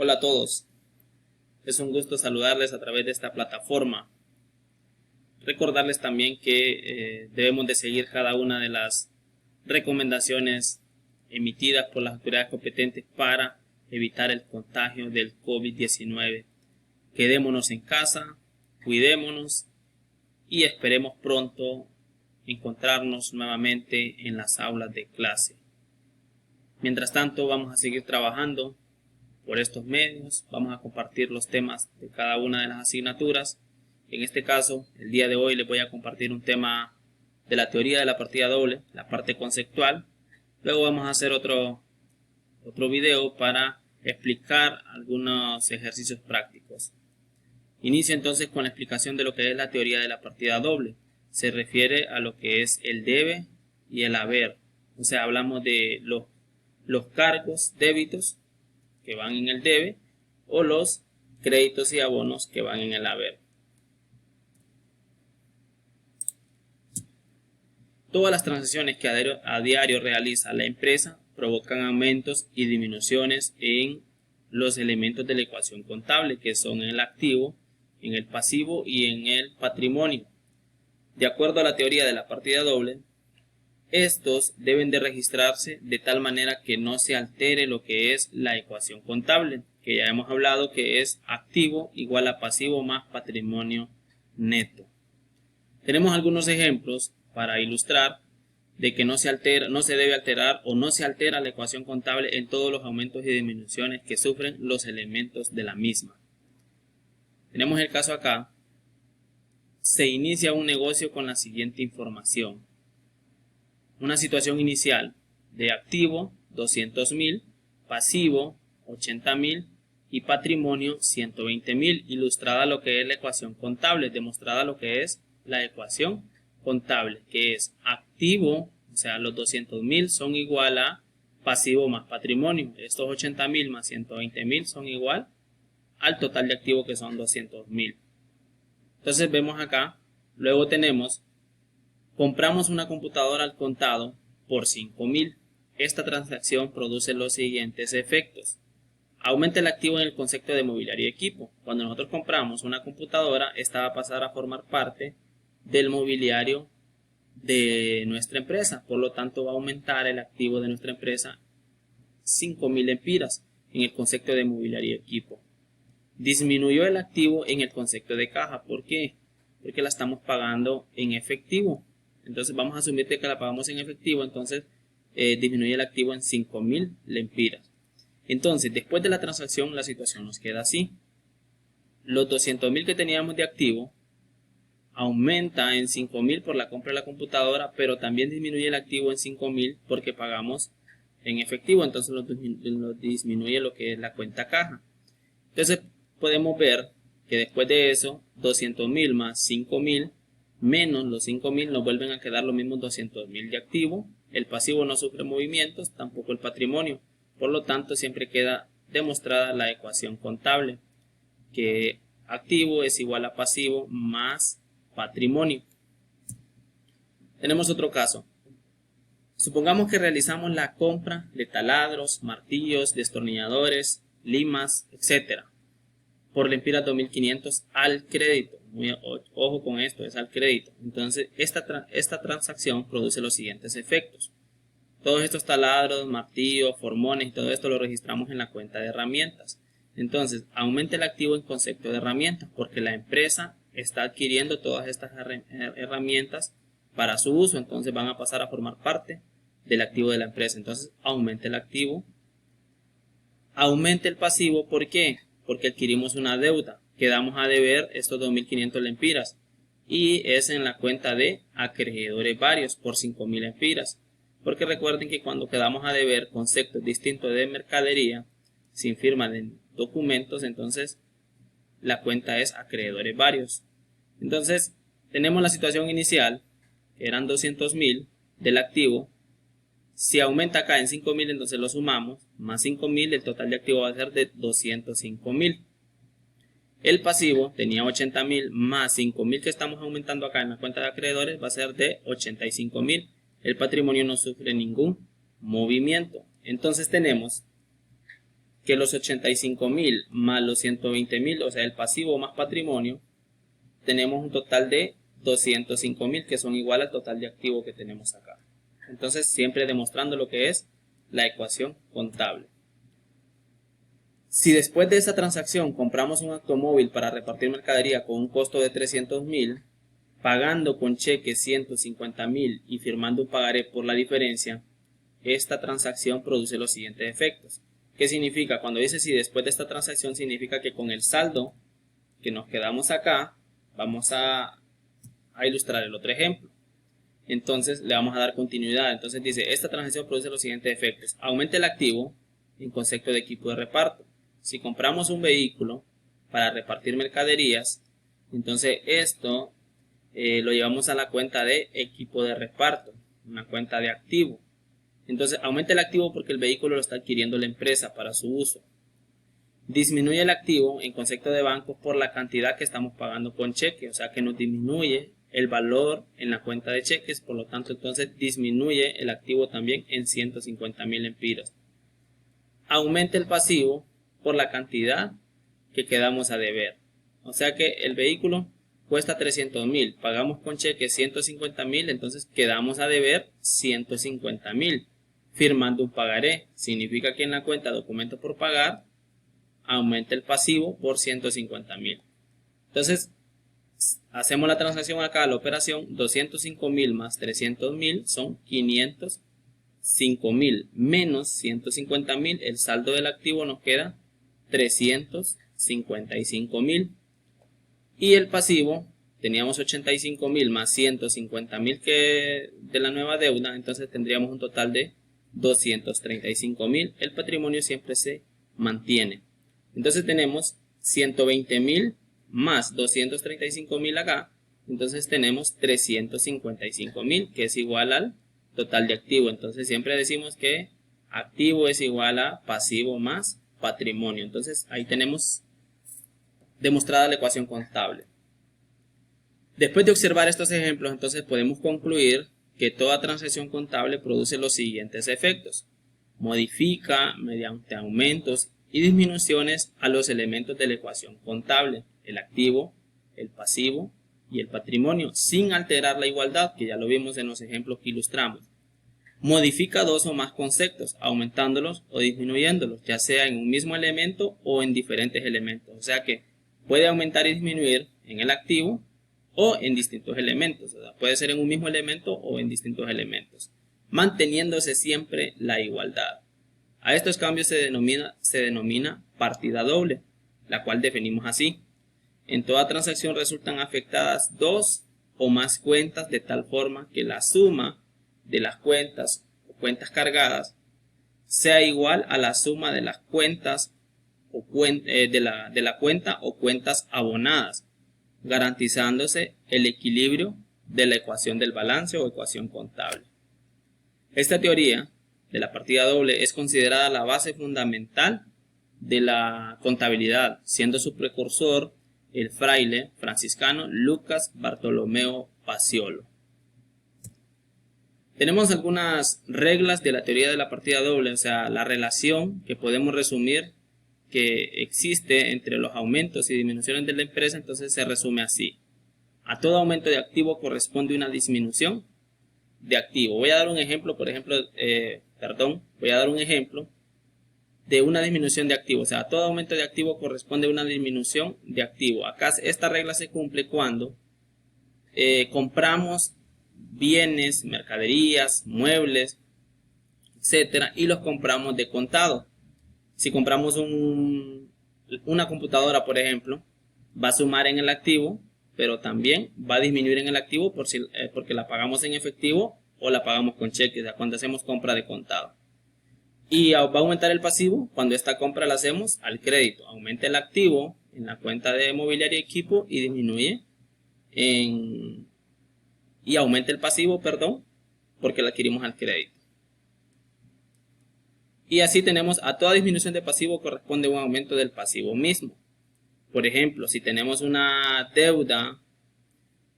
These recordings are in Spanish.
Hola a todos, es un gusto saludarles a través de esta plataforma. Recordarles también que debemos de seguir cada una de las recomendaciones emitidas por las autoridades competentes para evitar el contagio del COVID-19. Quedémonos en casa, cuidémonos y esperemos pronto encontrarnos nuevamente en las aulas de clase. Mientras tanto, vamos a seguir trabajando por estos medios, vamos a compartir los temas de cada una de las asignaturas. En este caso, el día de hoy les voy a compartir un tema de la teoría de la partida doble, la parte conceptual. Luego vamos a hacer otro video para explicar algunos ejercicios prácticos. Inicio entonces con la explicación de lo que es la teoría de la partida doble. Se refiere a lo que es el debe y el haber. O sea, hablamos de los cargos, débitos, que van en el debe, o los créditos y abonos que van en el haber. Todas las transacciones que a diario realiza la empresa provocan aumentos y disminuciones en los elementos de la ecuación contable, que son en el activo, en el pasivo y en el patrimonio. De acuerdo a la teoría de la partida doble, estos deben de registrarse de tal manera que no se altere lo que es la ecuación contable, que ya hemos hablado que es activo igual a pasivo más patrimonio neto. Tenemos algunos ejemplos para ilustrar de que no se debe alterar o no se altera la ecuación contable en todos los aumentos y disminuciones que sufren los elementos de la misma. Tenemos el caso acá. Se inicia un negocio con la siguiente información. Una situación inicial de activo 200.000, pasivo 80.000 y patrimonio 120.000, ilustrada lo que es la ecuación contable, demostrada lo que es la ecuación contable, que es activo, o sea, los 200.000 son igual a pasivo más patrimonio. Estos 80.000 más 120.000 son igual al total de activo, que son 200.000. Entonces vemos acá, luego tenemos: compramos una computadora al contado por 5.000. Esta transacción produce los siguientes efectos. Aumenta el activo en el concepto de mobiliario y equipo. Cuando nosotros compramos una computadora, esta va a pasar a formar parte del mobiliario de nuestra empresa. Por lo tanto, va a aumentar el activo de nuestra empresa 5.000 lempiras en el concepto de mobiliario y equipo. Disminuyó el activo en el concepto de caja. ¿Por qué? Porque la estamos pagando en efectivo. Entonces vamos a asumir que la pagamos en efectivo, entonces disminuye el activo en 5.000 lempiras. Entonces, después de la transacción, la situación nos queda así. Los 200.000 que teníamos de activo aumenta en 5.000 por la compra de la computadora, pero también disminuye el activo en 5.000 porque pagamos en efectivo, entonces lo disminuye lo que es la cuenta caja. Entonces podemos ver que después de eso, 200.000 más 5.000 menos los 5.000 nos vuelven a quedar los mismos 200.000 de activo. El pasivo no sufre movimientos, tampoco el patrimonio. Por lo tanto, siempre queda demostrada la ecuación contable, que activo es igual a pasivo más patrimonio. Tenemos otro caso. Supongamos que realizamos la compra de taladros, martillos, destornilladores, limas, etc. por lempiras 2.500 al crédito. Ojo con esto, es al crédito. Entonces, esta transacción produce los siguientes efectos. Todos estos taladros, martillos, formones y todo esto lo registramos en la cuenta de herramientas. Entonces, aumenta el activo en concepto de herramientas porque la empresa está adquiriendo todas estas herramientas para su uso. Entonces, van a pasar a formar parte del activo de la empresa. Entonces, aumenta el activo. Aumenta el pasivo. ¿Por qué? Porque adquirimos una deuda. Quedamos a deber estos 2.500 lempiras. Y es en la cuenta de acreedores varios por 5.000 lempiras. Porque recuerden que cuando quedamos a deber conceptos distintos de mercadería, sin firma de documentos, entonces la cuenta es acreedores varios. Entonces, tenemos la situación inicial, que eran 200.000 del activo. Si aumenta acá en 5.000, entonces lo sumamos, más 5.000, el total de activo va a ser de 205.000. El pasivo tenía 80.000 más 5.000 que estamos aumentando acá en la cuenta de acreedores, va a ser de 85.000. El patrimonio no sufre ningún movimiento. Entonces tenemos que los 85.000 más los 120.000, o sea, el pasivo más patrimonio, tenemos un total de 205.000, que son igual al total de activo que tenemos acá. Entonces, siempre demostrando lo que es la ecuación contable. Si después de esa transacción compramos un automóvil para repartir mercadería con un costo de 300.000, pagando con cheque 150.000 y firmando un pagaré por la diferencia, esta transacción produce los siguientes efectos. ¿Qué significa? Cuando dice si después de esta transacción, significa que con el saldo que nos quedamos acá, vamos a ilustrar el otro ejemplo. Entonces le vamos a dar continuidad. Entonces dice, esta transacción produce los siguientes efectos. Aumenta el activo en concepto de equipo de reparto. Si compramos un vehículo para repartir mercaderías, entonces esto lo llevamos a la cuenta de equipo de reparto, una cuenta de activo. Entonces aumenta el activo porque el vehículo lo está adquiriendo la empresa para su uso. Disminuye el activo en concepto de bancos por la cantidad que estamos pagando con cheque, o sea que nos disminuye el valor en la cuenta de cheques, por lo tanto entonces disminuye el activo también en 150.000 empiras. Aumenta el pasivo por la cantidad que quedamos a deber, o sea que el vehículo cuesta 300.000, pagamos con cheque 150.000, entonces quedamos a deber 150.000. Firmando un pagaré, significa que en la cuenta documento por pagar aumenta el pasivo por 150.000. Entonces hacemos la transacción acá, la operación, 205.000 más 300.000 son 505.000 menos 150.000, el saldo del activo nos queda 355.000. Y el pasivo, teníamos 85.000 más 150.000 que de la nueva deuda, entonces tendríamos un total de 235.000. El patrimonio siempre se mantiene. Entonces tenemos 120.000 más 235.000 acá, entonces tenemos 355.000, que es igual al total de activo. Entonces siempre decimos que activo es igual a pasivo más patrimonio. Entonces ahí tenemos demostrada la ecuación contable. Después de observar estos ejemplos, entonces podemos concluir que toda transacción contable produce los siguientes efectos. Modifica mediante aumentos y disminuciones a los elementos de la ecuación contable, el activo, el pasivo y el patrimonio, sin alterar la igualdad, que ya lo vimos en los ejemplos que ilustramos. Modifica dos o más conceptos, aumentándolos o disminuyéndolos, ya sea en un mismo elemento o en diferentes elementos. O sea que puede aumentar y disminuir en el activo o en distintos elementos. O sea, puede ser en un mismo elemento o en distintos elementos, manteniéndose siempre la igualdad. A estos cambios se denomina partida doble, la cual definimos así. En toda transacción resultan afectadas dos o más cuentas de tal forma que la suma de las cuentas o cuentas cargadas sea igual a la suma de las cuentas o de la cuenta o cuentas abonadas, garantizándose el equilibrio de la ecuación del balance o ecuación contable. Esta teoría de la partida doble es considerada la base fundamental de la contabilidad, siendo su precursor el fraile franciscano Lucas Bartolomeo Paciolo. Tenemos algunas reglas de la teoría de la partida doble, o sea, la relación que podemos resumir que existe entre los aumentos y disminuciones de la empresa. Entonces se resume así: a todo aumento de activo corresponde una disminución de activo. Voy a dar un ejemplo, voy a dar un ejemplo de una disminución de activo. O sea, a todo aumento de activo corresponde una disminución de activo. Acá esta regla se cumple cuando compramos bienes, mercaderías, muebles, etcétera, y los compramos de contado. Si compramos una computadora, por ejemplo, va a sumar en el activo, pero también va a disminuir en el activo porque la pagamos en efectivo o la pagamos con cheque, o sea, cuando hacemos compra de contado. Y va a aumentar el pasivo cuando esta compra la hacemos al crédito. Aumenta el activo en la cuenta de mobiliario y equipo y disminuye y aumenta el pasivo, porque la adquirimos al crédito. Y así tenemos, a toda disminución de pasivo corresponde un aumento del pasivo mismo. Por ejemplo, si tenemos una deuda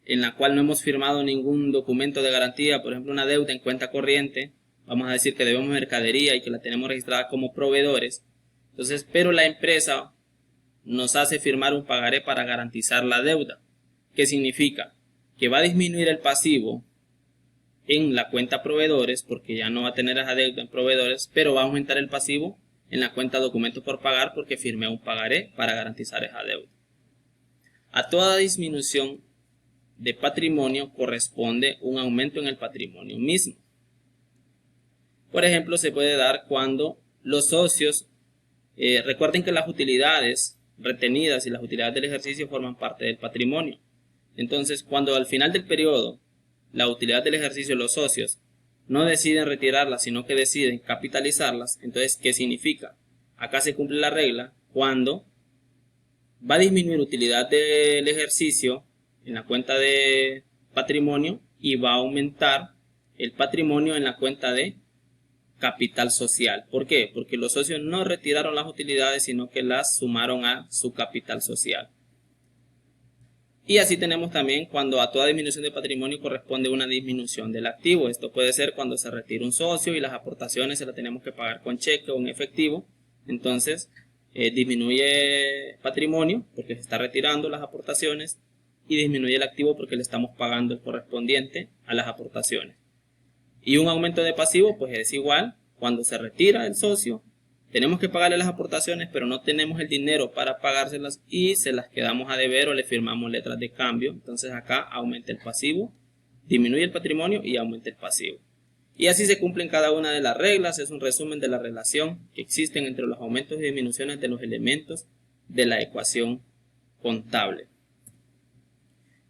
en la cual no hemos firmado ningún documento de garantía, por ejemplo una deuda en cuenta corriente, vamos a decir que debemos mercadería y que la tenemos registrada como proveedores, Entonces, pero la empresa nos hace firmar un pagaré para garantizar la deuda. ¿Qué significa? Que va a disminuir el pasivo en la cuenta proveedores, porque ya no va a tener esa deuda en proveedores, pero va a aumentar el pasivo en la cuenta documentos por pagar porque firmé un pagaré para garantizar esa deuda. A toda disminución de patrimonio corresponde un aumento en el patrimonio mismo. Por ejemplo, se puede dar cuando los socios, recuerden que las utilidades retenidas y las utilidades del ejercicio forman parte del patrimonio. Entonces, cuando al final del periodo la utilidad del ejercicio los socios no deciden retirarlas, sino que deciden capitalizarlas, entonces, ¿qué significa? Acá se cumple la regla cuando va a disminuir utilidad del ejercicio en la cuenta de patrimonio y va a aumentar el patrimonio en la cuenta de capital social. ¿Por qué? Porque los socios no retiraron las utilidades, sino que las sumaron a su capital social. Y así tenemos también cuando a toda disminución de patrimonio corresponde una disminución del activo. Esto puede ser cuando se retira un socio y las aportaciones se las tenemos que pagar con cheque o en efectivo. Entonces disminuye patrimonio porque se está retirando las aportaciones y disminuye el activo porque le estamos pagando el correspondiente a las aportaciones. Y un aumento de pasivo pues es igual cuando se retira el socio. Tenemos que pagarle las aportaciones, pero no tenemos el dinero para pagárselas y se las quedamos a deber o le firmamos letras de cambio. Entonces acá aumenta el pasivo, disminuye el patrimonio y aumenta el pasivo. Y así se cumplen cada una de las reglas. Es un resumen de la relación que existen entre los aumentos y disminuciones de los elementos de la ecuación contable.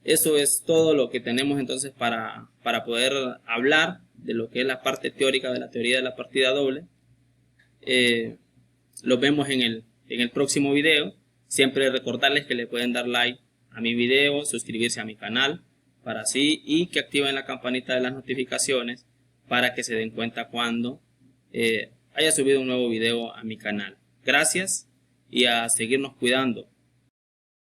Eso es todo lo que tenemos entonces para poder hablar de lo que es la parte teórica de la teoría de la partida doble. Los vemos en el próximo video. Siempre recordarles que le pueden dar like a mi video, suscribirse a mi canal para así y que activen la campanita de las notificaciones para que se den cuenta cuando haya subido un nuevo video a mi canal. Gracias y a seguirnos cuidando.